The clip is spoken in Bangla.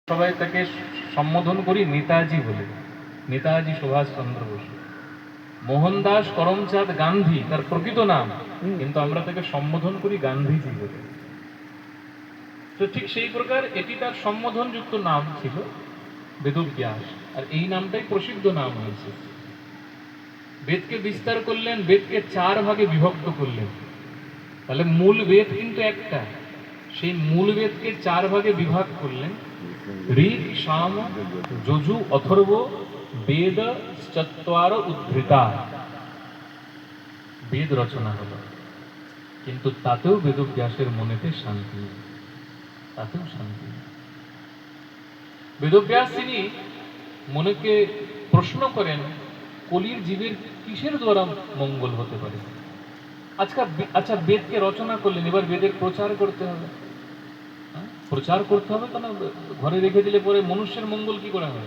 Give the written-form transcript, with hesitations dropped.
সবাই তাকে সম্বোধন করি নেতাজি বলে, নেতাজি সুভাষচন্দ্র বসু। মোহনদাস করমচাঁদ গান্ধী তার প্রকৃত নাম, কিন্তু আমরা তাকে সম্বোধন করি গান্ধীজি বলে। তো ঠিক সেই প্রকার এটি তার সম্বোধনযুক্ত নাম ছিল বেদব্যাস, আর এই নামটাই প্রসিদ্ধ নাম হয়েছে। বেদকে বিস্তার করলেন, বেদকে 4 ভাগে বিভক্ত করলেন। তাহলে মূল বেদ কিন্তু একটা, সেই মূল বেদকে 4 ভাগে বিভাগ করলেন। ঋক, সাম, যজু, অথর্ব, বেদ চত্বার উদ্ধৃতা বেদ রচনা হলো। কিন্তু তাতেও বেদব্যাসের মনেতে শান্তি নেই, তাতেও শান্তি নেই। বেদব্যাস তিনি মনেকে প্রশ্ন করেন, কলির জীবের কিসের দ্বারা মঙ্গল হতে পারে? আচ্ছা, বেদকে রচনা করলেন, এবার বেদের প্রচার করতে হবে। প্রচার করতে হবে, কেন ঘরে রেখে দিলে পরে মনুষ্যের মঙ্গল কি করে হবে?